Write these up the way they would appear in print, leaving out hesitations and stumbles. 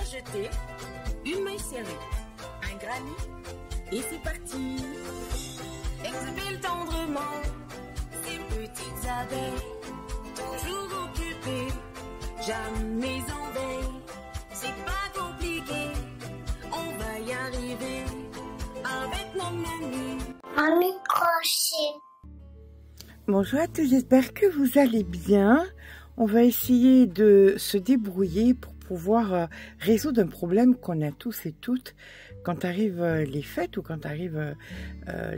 jeter, une main serrée, un granit, et c'est parti. Exubile tendrement ces petites abeilles, toujours occupées, jamais en veille. C'est pas compliqué, on va y arriver avec nos menus. Un microchip. Bonjour à tous, j'espère que vous allez bien. On va essayer de se débrouiller pour pouvoir résoudre un problème qu'on a tous et toutes quand arrivent les fêtes ou quand arrivent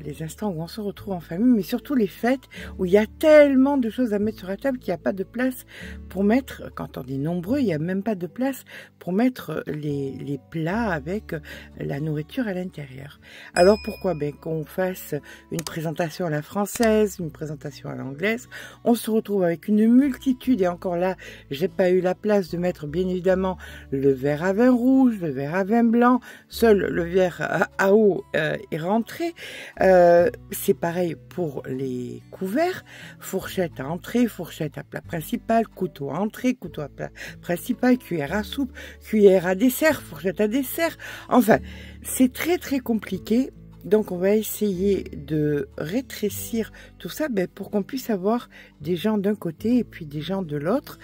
les instants où on se retrouve en famille, mais surtout les fêtes où il y a tellement de choses à mettre sur la table qu'il n'y a pas de place pour mettre, quand on est nombreux, il n'y a même pas de place pour mettre les plats avec la nourriture à l'intérieur. Alors pourquoi qu'on fasse une présentation à la française, une présentation à l'anglaise, on se retrouve avec une multitude, et encore là, j'ai pas eu la place de mettre bien évidemment le verre à vin rouge, le verre à vin blanc, seul le verre à eau est rentré. C'est pareil pour les couverts, fourchette à entrée, fourchette à plat principal, couteau à entrée, couteau à plat principal, cuillère à soupe, cuillère à dessert, fourchette à dessert. Enfin, c'est très compliqué. Donc on va essayer de rétrécir tout ça pour qu'on puisse avoir des gens d'un côté et puis des gens de l'autre.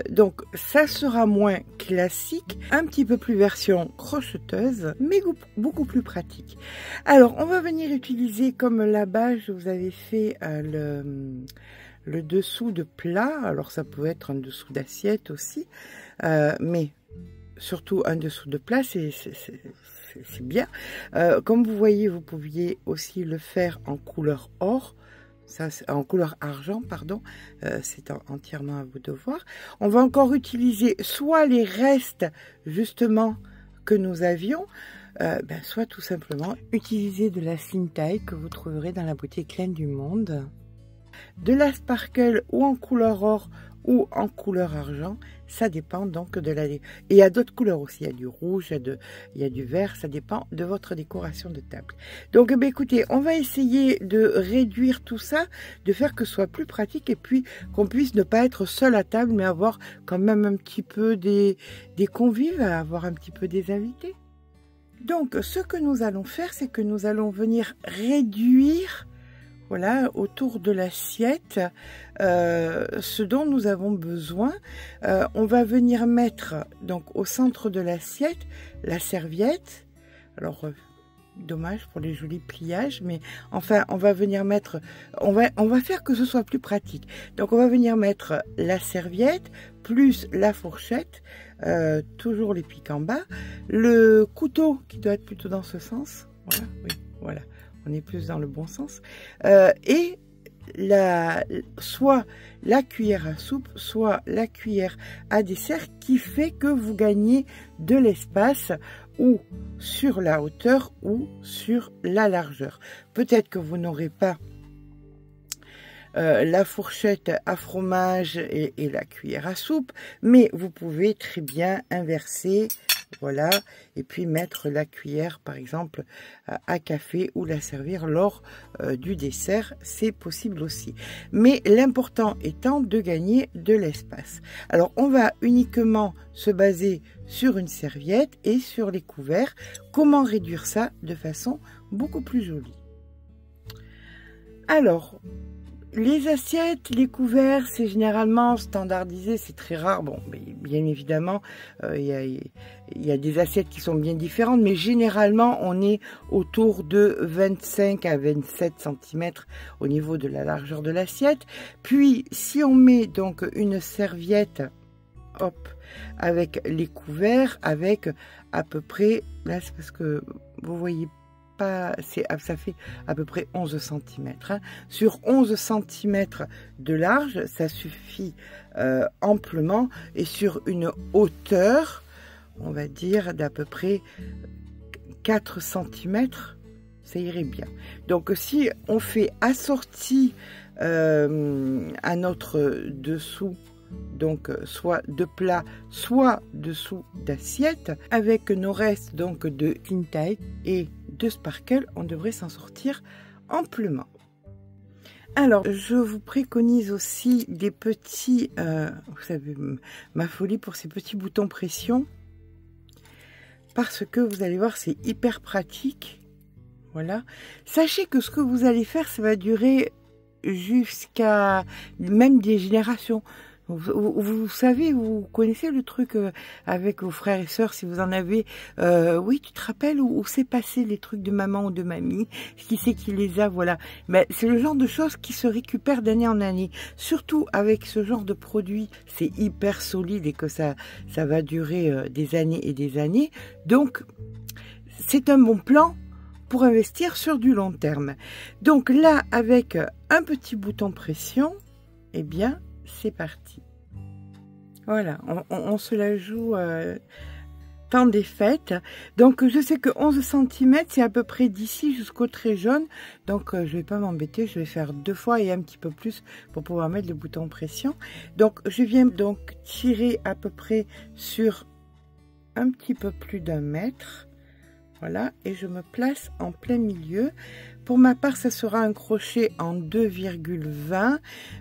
Donc ça sera moins classique, un petit peu plus version crocheteuse, mais beaucoup plus pratique. Alors on va venir utiliser comme là-bas, je vous avais fait le dessous de plat. Alors ça peut être un dessous d'assiette aussi, mais surtout un dessous de plat, c'est bien. Comme vous voyez, vous pouviez aussi le faire en couleur or, ça, en couleur argent, pardon. C'est entièrement à vous de voir. On va encore utiliser soit les restes justement que nous avions, soit tout simplement utiliser de la Cintaille que vous trouverez dans la boutique Klein du Monde, de la Sparkle ou en couleur or ou en couleur argent, ça dépend donc de la... Et il y a d'autres couleurs aussi, il y a du rouge, il y a du vert, ça dépend de votre décoration de table. Donc écoutez, on va essayer de réduire tout ça, de faire que ce soit plus pratique et puis qu'on puisse ne pas être seul à table, mais avoir quand même un petit peu des convives, avoir un petit peu des invités. Donc ce que nous allons faire, c'est que nous allons venir réduire, voilà, autour de l'assiette, ce dont nous avons besoin. On va venir mettre donc au centre de l'assiette la serviette. Alors dommage pour les jolis pliages, mais enfin on va venir mettre, on va faire que ce soit plus pratique. Donc on va venir mettre la serviette plus la fourchette, toujours les pics en bas, le couteau qui doit être plutôt dans ce sens. Voilà, oui, voilà. On est plus dans le bon sens. Et soit la cuillère à soupe, soit la cuillère à dessert, qui fait que vous gagnez de l'espace ou sur la hauteur ou sur la largeur. Peut-être que vous n'aurez pas la fourchette à fromage et la cuillère à soupe, mais vous pouvez très bien inverser. Voilà, et puis mettre la cuillère par exemple à café ou la servir lors du dessert, c'est possible aussi. Mais l'important étant de gagner de l'espace. Alors on va uniquement se baser sur une serviette et sur les couverts. Comment réduire ça de façon beaucoup plus jolie? Alors, les assiettes, les couverts, c'est généralement standardisé, c'est très rare. Bon, mais bien évidemment, il y a des assiettes qui sont bien différentes, mais généralement, on est autour de 25 à 27 cm au niveau de la largeur de l'assiette. Puis, si on met donc une serviette, hop, avec les couverts, avec à peu près, là c'est parce que vous voyez pas, ça fait à peu près 11 cm. Hein. Sur 11 cm de large, ça suffit amplement. Et sur une hauteur, on va dire d'à peu près 4 cm, ça irait bien. Donc si on fait assorti à notre dessous, donc soit de plat, soit dessous d'assiette, avec nos restes donc de Cintaille et de Sparkle, on devrait s'en sortir amplement. Alors, je vous préconise aussi des petits, vous savez, ma folie pour ces petits boutons pression. parce que vous allez voir, c'est hyper pratique. Voilà. Sachez que ce que vous allez faire, ça va durer jusqu'à même des générations. Vous savez, vous connaissez le truc avec vos frères et sœurs, si vous en avez. Oui, tu te rappelles où c'est passé les trucs de maman ou de mamie, qui c'est qui les a, voilà. Mais c'est le genre de choses qui se récupèrent d'année en année. Surtout avec ce genre de produit, c'est hyper solide et que ça va durer des années et des années. Donc, c'est un bon plan pour investir sur du long terme. Donc là, avec un petit bouton pression, eh bien, c'est parti. Voilà, on se la joue temps des fêtes. Donc, je sais que 11 cm, c'est à peu près d'ici jusqu'au trait jaune. Donc, je ne vais pas m'embêter, je vais faire 2 fois et un petit peu plus pour pouvoir mettre le bouton pression. Donc, je viens donc tirer à peu près sur un petit peu plus d'1 mètre. Voilà, et je me place en plein milieu. Pour ma part, ça sera un crochet en 2,20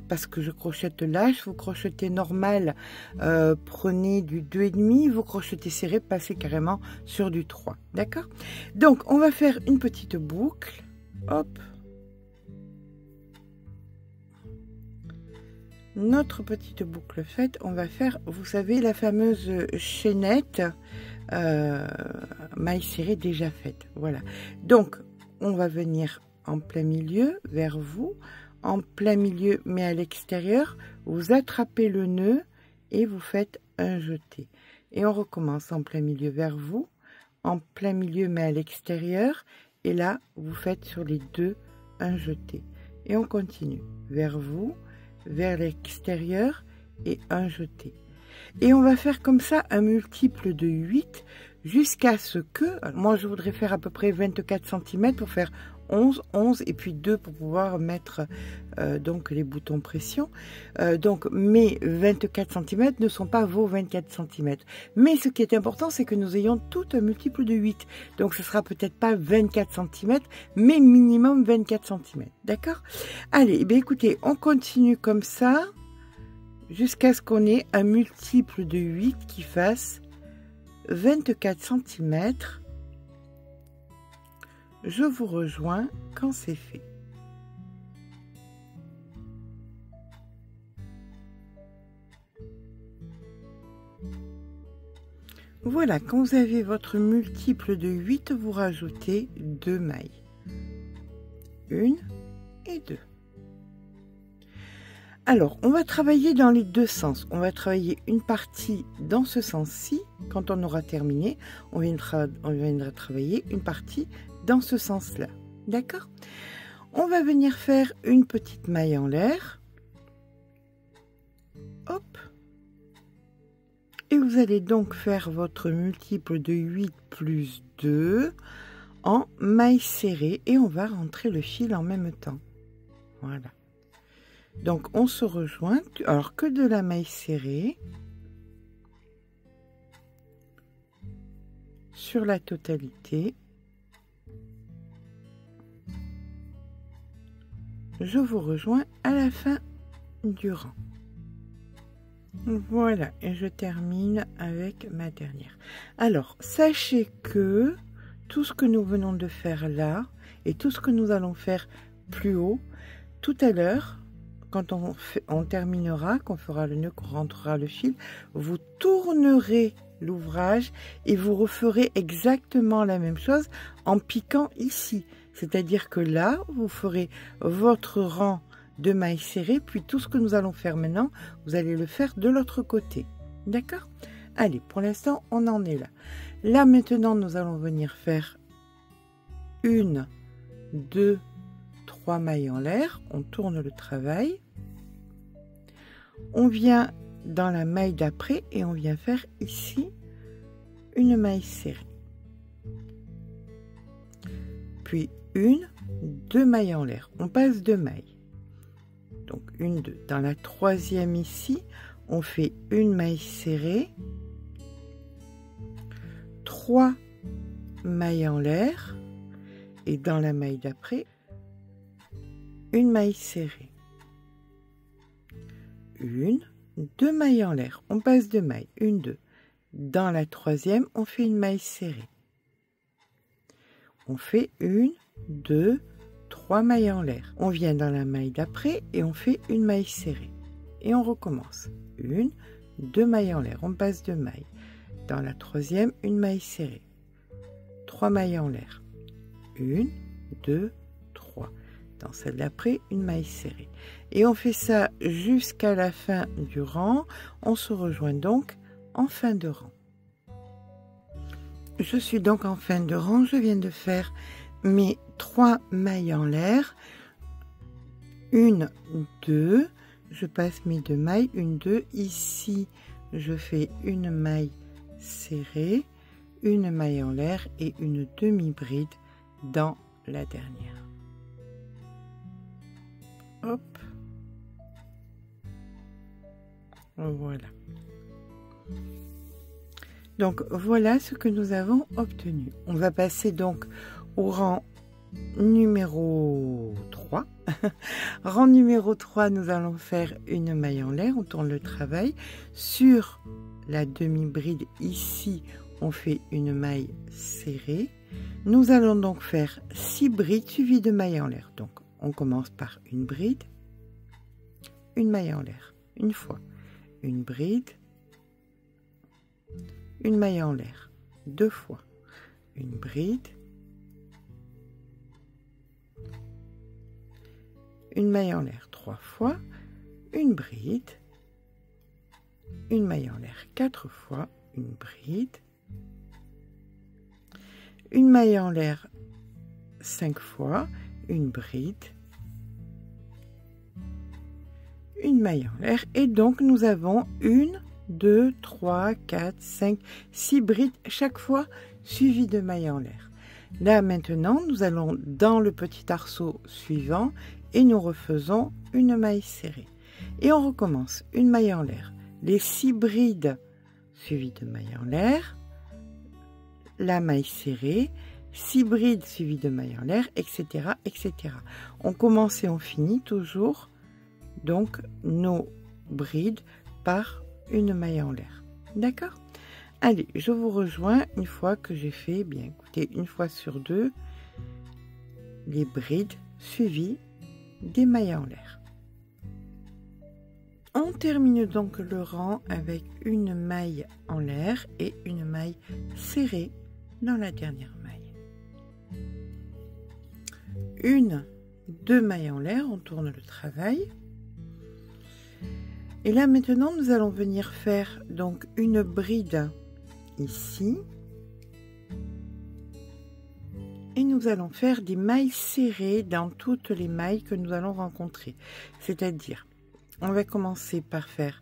parce que je crochette lâche. Vous crochetez normal, prenez du 2,5. Vous crochetez serré, passez carrément sur du 3. D'accord? Donc, on va faire une petite boucle. Hop. Notre petite boucle faite, on va faire, vous savez, la fameuse chaînette maille serrée déjà faite. Voilà. Donc, on va venir en plein milieu vers vous, en plein milieu mais à l'extérieur, vous attrapez le nœud et vous faites un jeté. Et on recommence en plein milieu vers vous, en plein milieu mais à l'extérieur, et là vous faites sur les deux un jeté. Et on continue vers vous, vers l'extérieur et un jeté. Et on va faire comme ça un multiple de 8 jusqu'à ce que, moi je voudrais faire à peu près 24 cm pour faire 11, 11 et puis 2 pour pouvoir mettre donc les boutons pression. Donc mes 24 cm ne sont pas vos 24 cm. Mais ce qui est important, c'est que nous ayons tout un multiple de 8. Donc ce sera peut-être pas 24 cm, mais minimum 24 cm. D'accord? Allez, eh bien, écoutez, on continue comme ça jusqu'à ce qu'on ait un multiple de 8 qui fasse 24 cm. Je vous rejoins quand c'est fait. Voilà, quand vous avez votre multiple de 8, vous rajoutez 2 mailles. 1 et 2. Alors, on va travailler dans les deux sens. On va travailler une partie dans ce sens-ci. Quand on aura terminé, on viendra travailler une partie dans ce sens-là. D'accord? On va venir faire une petite maille en l'air. Hop. Et vous allez donc faire votre multiple de 8 plus 2 en maille serrée. Et on va rentrer le fil en même temps. Voilà. Donc, on se rejoint, alors que de la maille serrée sur la totalité. Je vous rejoins à la fin du rang. Voilà, et je termine avec ma dernière. Alors, sachez que tout ce que nous venons de faire là, et tout ce que nous allons faire plus haut, tout à l'heure, quand on terminera, qu'on fera le nœud, qu'on rentrera le fil, vous tournerez l'ouvrage et vous referez exactement la même chose en piquant ici. C'est-à-dire que là, vous ferez votre rang de mailles serrées, puis tout ce que nous allons faire maintenant, vous allez le faire de l'autre côté. D'accord? Allez, pour l'instant, on en est là. Là, maintenant, nous allons venir faire 1, 2, 3 mailles en l'air. On tourne le travail. On vient dans la maille d'après et on vient faire ici une maille serrée. Puis 1, 2 mailles en l'air. On passe 2 mailles. Donc 1, 2. Dans la troisième ici, on fait une maille serrée, 3 mailles en l'air et dans la maille d'après, une maille serrée. 1, 2 mailles en l'air. On passe 2 mailles. 1, 2. dans la troisième, on fait une maille serrée. On fait 1, 2, 3 mailles en l'air. On vient dans la maille d'après et on fait une maille serrée. Et on recommence. 1, 2 mailles en l'air. On passe de mailles. Dans la troisième, une maille serrée. 3 mailles en l'air. 1, 2, 3. Dans celle d'après, une maille serrée. Et on fait ça jusqu'à la fin du rang. On se rejoint donc en fin de rang. Je suis donc en fin de rang. Je viens de faire mes 3 mailles en l'air. 1, 2. Je passe mes 2 mailles. 1, 2. Ici, je fais une maille serrée, une maille en l'air et une demi-bride dans la dernière. Hop. Voilà. Donc voilà ce que nous avons obtenu. On va passer donc au rang numéro 3. Rang numéro 3, nous allons faire une maille en l'air, on tourne le travail. Sur la demi-bride ici, on fait une maille serrée. Nous allons donc faire 6 brides suivies de mailles en l'air. Donc on commence par une bride, une maille en l'air, une fois, une bride, une maille en l'air, 2 fois, une bride, une maille en l'air 3 fois, une bride, une maille en l'air 4 fois, une bride, une maille en l'air 5 fois, une bride, une maille en l'air, et donc nous avons 1, 2, 3, 4, 5, 6 brides chaque fois suivies de mailles en l'air. Là maintenant, nous allons dans le petit arceau suivant et nous refaisons une maille serrée. Et on recommence une maille en l'air, les 6 brides suivies de mailles en l'air, la maille serrée, 6 brides suivies de mailles en l'air, etc., etc. On commence et on finit toujours donc nos brides par une maille en l'air. D'accord? Allez, je vous rejoins une fois que j'ai fait, bien écoutez, une fois sur 2, les brides suivies des mailles en l'air. On termine donc le rang avec une maille en l'air et une maille serrée dans la dernière maille. 1, 2 mailles en l'air, on tourne le travail. Et là maintenant nous allons venir faire donc une bride ici et nous allons faire des mailles serrées dans toutes les mailles que nous allons rencontrer, c'est-à-dire on va commencer par faire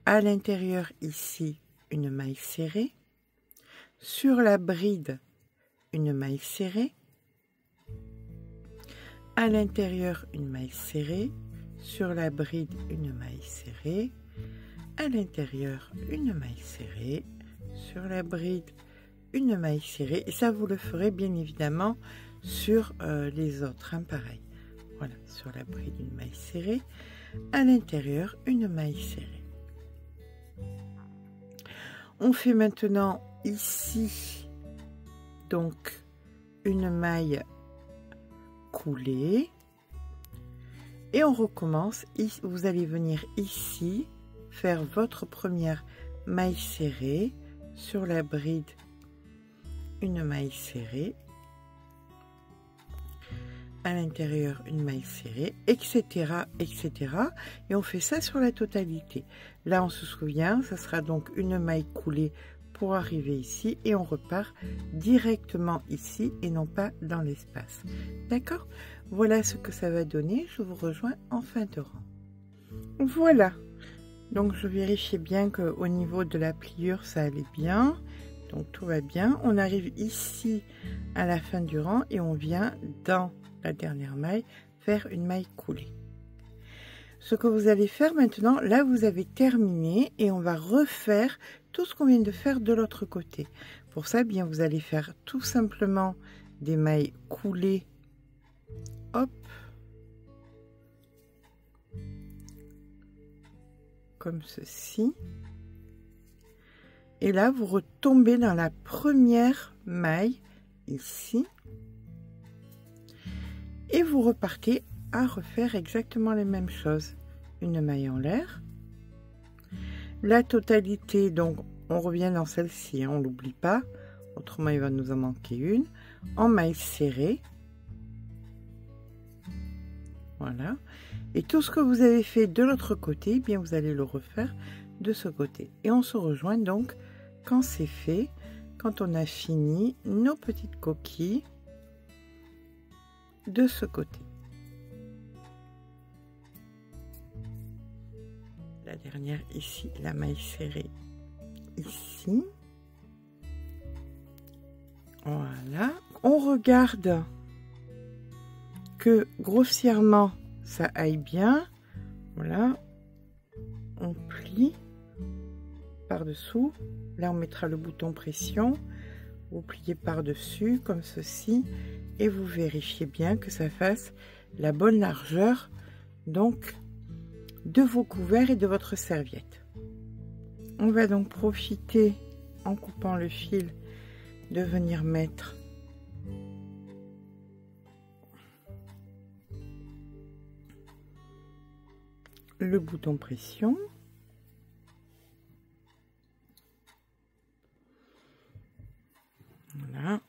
à l'intérieur ici une maille serrée, sur la bride une maille serrée, à l'intérieur une maille serrée, sur la bride une maille serrée, à l'intérieur une maille serrée, sur la bride une maille serrée, et ça vous le ferez bien évidemment sur les autres, hein, pareil. Voilà, sur la bride une maille serrée, à l'intérieur une maille serrée. On fait maintenant ici donc une maille coulée et on recommence. Vous allez venir ici faire votre première maille serrée, sur la bride une maille serrée, à l'intérieur une maille serrée, etc., etc. Et on fait ça sur la totalité. Là on se souvient, ça sera donc une maille coulée pour arriver ici et on repart directement ici et non pas dans l'espace. D'accord? Voilà ce que ça va donner. Je vous rejoins en fin de rang. Voilà. Donc je vérifiais bien qu'au niveau de la pliure ça allait bien. Donc tout va bien. On arrive ici à la fin du rang et on vient dans la dernière maille faire une maille coulée. Ce que vous allez faire maintenant, là vous avez terminé et on va refaire tout ce qu'on vient de faire de l'autre côté. Pour ça, bien vous allez faire tout simplement des mailles coulées. Hop. Comme ceci. Et là, vous retombez dans la première maille, ici. Et vous repartez à refaire exactement les mêmes choses. Une maille en l'air. La totalité, donc, on revient dans celle-ci, hein, on l'oublie pas. Autrement, il va nous en manquer une. En maille serrée. Voilà. Et tout ce que vous avez fait de l'autre côté, eh bien, vous allez le refaire de ce côté. Et on se rejoint donc quand c'est fait, quand on a fini nos petites coquilles de ce côté. La dernière ici, la maille serrée ici. Voilà. On regarde que grossièrement ça aille bien. Voilà. On plie par dessous. Là on mettra le bouton pression. Vous pliez par dessus comme ceci et vous vérifiez bien que ça fasse la bonne largeur donc de vos couverts et de votre serviette. On va donc profiter en coupant le fil de venir mettre le bouton pression. Voilà.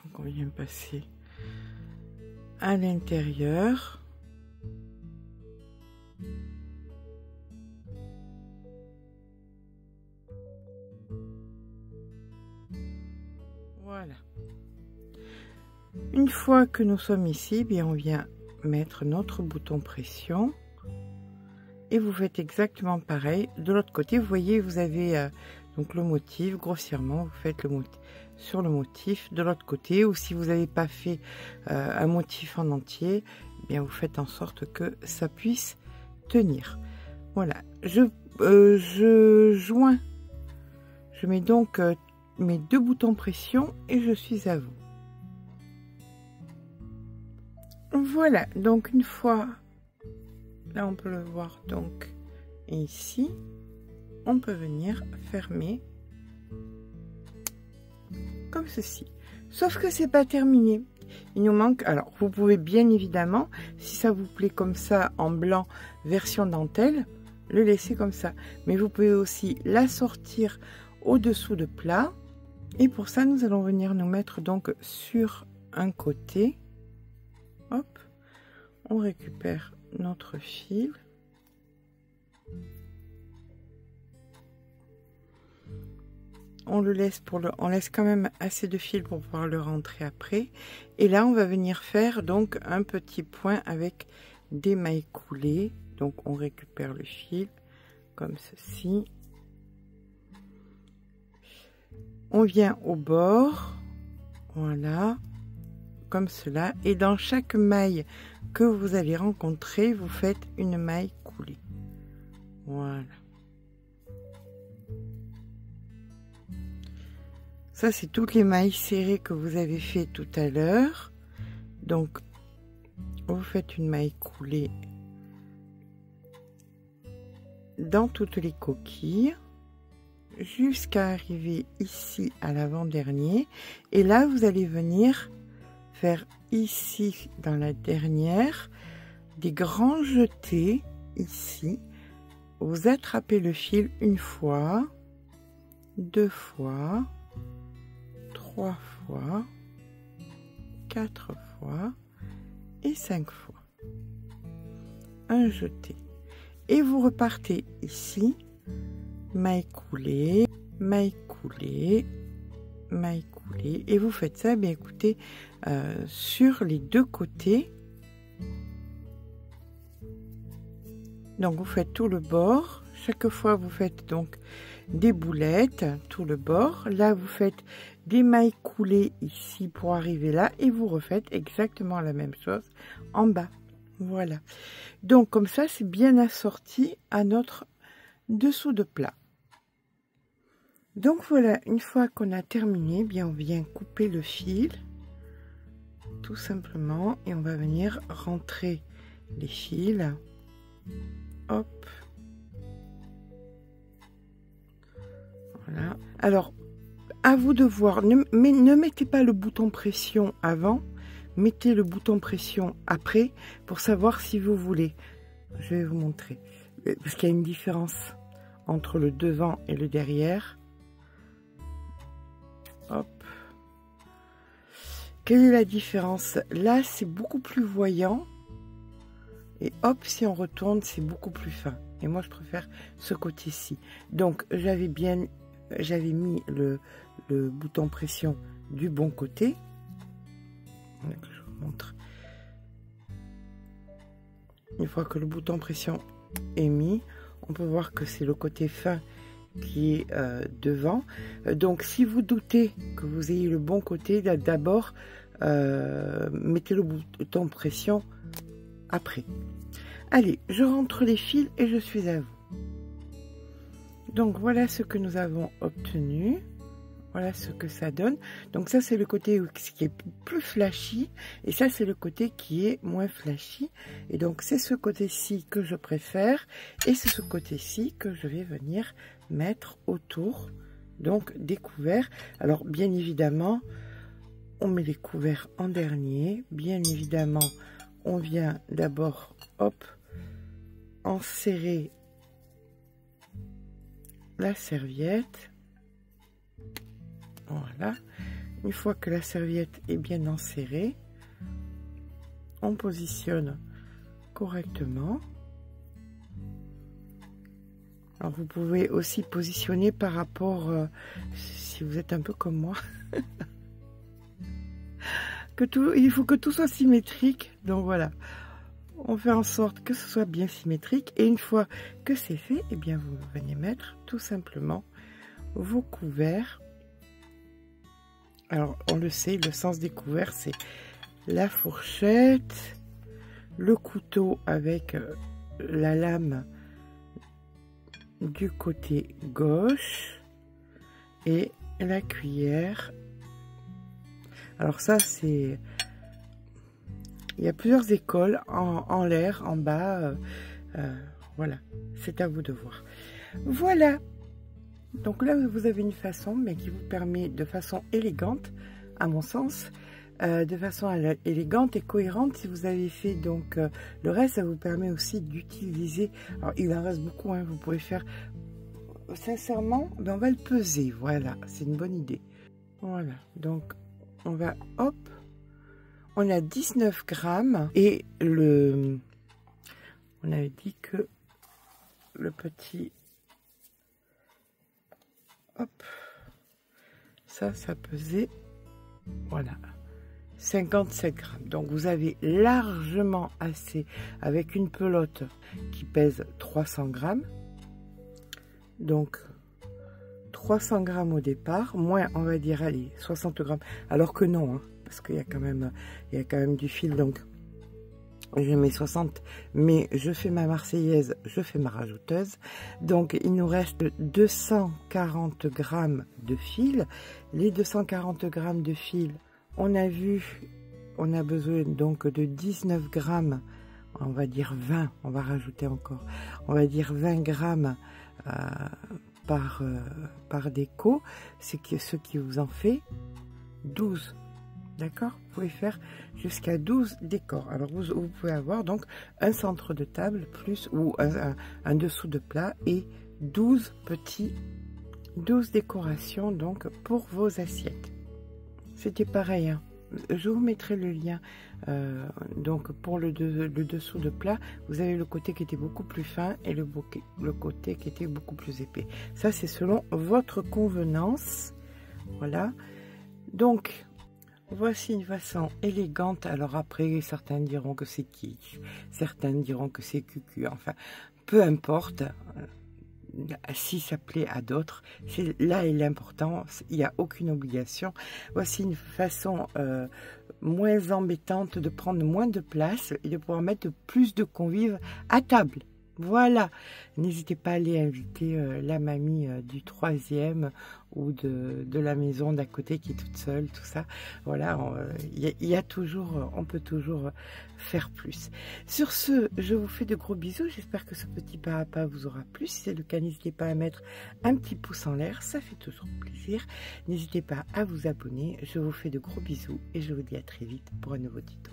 Donc on vient passer à l'intérieur. Voilà. Une fois que nous sommes ici, bien on vient mettre notre bouton pression et vous faites exactement pareil de l'autre côté. Vous voyez, vous avez donc le motif grossièrement, vous faites le motif sur le motif de l'autre côté, ou si vous n'avez pas fait un motif en entier, eh bien vous faites en sorte que ça puisse tenir. Voilà, je joins, je mets donc mes deux boutons pression et je suis à vous. Voilà, donc une fois, là on peut le voir donc, et ici, on peut venir fermer comme ceci. Sauf que c'est pas terminé. Il nous manque, alors vous pouvez bien évidemment, si ça vous plaît comme ça en blanc version dentelle, le laisser comme ça. Mais vous pouvez aussi l'assortir au-dessous de plat. Et pour ça, nous allons venir nous mettre donc sur un côté. Hop, on récupère notre fil. On le laisse on laisse quand même assez de fil pour pouvoir le rentrer après. Et là, on va venir faire donc un petit point avec des mailles coulées. Donc, on récupère le fil comme ceci. On vient au bord, voilà, comme cela. Et dans chaque maille que vous allez rencontrer, vous faites une maille coulée. Voilà. Ça, c'est toutes les mailles serrées que vous avez fait tout à l'heure. Donc, vous faites une maille coulée dans toutes les coquilles jusqu'à arriver ici à l'avant-dernier. Et là, vous allez venir faire ici, dans la dernière, des grands jetés ici. Vous attrapez le fil une fois, deux fois, 3 fois, 4 fois et 5 fois. Un jeté. Et vous repartez ici, maille coulée, maille coulée, maille coulée. Et vous faites ça, bien écoutez, sur les deux côtés. Donc vous faites tout le bord. Chaque fois, vous faites donc des boulettes, tout le bord. Là, vous faites des mailles coulées ici pour arriver là et vous refaites exactement la même chose en bas. Voilà. Donc, comme ça, c'est bien assorti à notre dessous de plat. Donc, voilà, une fois qu'on a terminé, bien, on vient couper le fil, tout simplement, et on va venir rentrer les fils. Hop. Alors, à vous de voir. Ne mettez pas le bouton pression avant. Mettez le bouton pression après pour savoir si vous voulez. Je vais vous montrer. Parce qu'il y a une différence entre le devant et le derrière. Hop. Quelle est la différence? Là, c'est beaucoup plus voyant. Et hop, si on retourne, c'est beaucoup plus fin. Et moi, je préfère ce côté-ci. Donc, j'avais mis le bouton pression du bon côté. Je vous montre. Une fois que le bouton pression est mis, on peut voir que c'est le côté fin qui est devant. Donc, si vous doutez que vous ayez le bon côté, d'abord, mettez le bouton pression après. Allez, je rentre les fils et je suis à vous. Donc, voilà ce que nous avons obtenu. Voilà ce que ça donne. Donc ça, c'est le côté qui est plus flashy. Et ça, c'est le côté qui est moins flashy. Et donc, c'est ce côté-ci que je préfère. Et c'est ce côté-ci que je vais venir mettre autour donc des couverts. Alors, bien évidemment, on met les couverts en dernier. Bien évidemment, on vient d'abord, hop, enserrer la serviette. Voilà, une fois que la serviette est bien enserrée, on positionne correctement. Alors vous pouvez aussi positionner par rapport, si vous êtes un peu comme moi, il faut que tout soit symétrique. Donc voilà, on fait en sorte que ce soit bien symétrique. Et une fois que c'est fait, eh bien vous venez mettre tout simplement vos couverts. Alors, on le sait, le sens des couverts, c'est la fourchette, le couteau avec la lame du côté gauche et la cuillère. Alors ça, c'est... Il y a plusieurs écoles, en l'air, en bas. Voilà, c'est à vous de voir. Voilà. Donc là, vous avez une façon, mais qui vous permet de façon élégante, à mon sens, de façon élégante et cohérente. Si vous avez fait donc le reste, ça vous permet aussi d'utiliser. Alors, il en reste beaucoup, hein, vous pouvez faire. Sincèrement, ben, on va le peser. Voilà, c'est une bonne idée. Voilà, donc on va, hop, on a 19 grammes et on avait dit que le petit. Hop, ça pesait, voilà, 57 grammes. Donc vous avez largement assez avec une pelote qui pèse 300 grammes. Donc 300 grammes au départ, moins on va dire, allez, 60 grammes. Alors que non, hein, parce qu'il y a quand même du fil, donc je mets 60, mais je fais ma marseillaise, je fais ma rajouteuse. Donc, il nous reste 240 grammes de fil. Les 240 grammes de fil, on a vu, on a besoin donc de 19 grammes, on va dire 20, on va rajouter encore, on va dire 20 grammes par déco, c'est ce qui vous en fait 12. D'accord, vous pouvez faire jusqu'à 12 décors. Alors vous pouvez avoir donc un centre de table plus ou un dessous de plat et 12 décorations donc pour vos assiettes. C'était pareil, hein. Je vous mettrai le lien. Donc pour le dessous de plat, vous avez le côté qui était beaucoup plus fin et le côté qui était beaucoup plus épais. Ça c'est selon votre convenance. Voilà. Donc voici une façon élégante. Alors après, certains diront que c'est kitsch, certains diront que c'est cucu. Enfin, peu importe. Si ça plaît à d'autres, c'est là est l'important. Il n'y a aucune obligation. Voici une façon moins embêtante de prendre moins de place et de pouvoir mettre plus de convives à table. Voilà, n'hésitez pas à aller inviter la mamie du 3e ou de la maison d'à côté qui est toute seule, tout ça. Voilà, il y a toujours, on peut toujours faire plus. Sur ce, je vous fais de gros bisous. J'espère que ce petit pas à pas vous aura plu. Si c'est le cas, n'hésitez pas à mettre un petit pouce en l'air, ça fait toujours plaisir. N'hésitez pas à vous abonner. Je vous fais de gros bisous et je vous dis à très vite pour un nouveau tuto.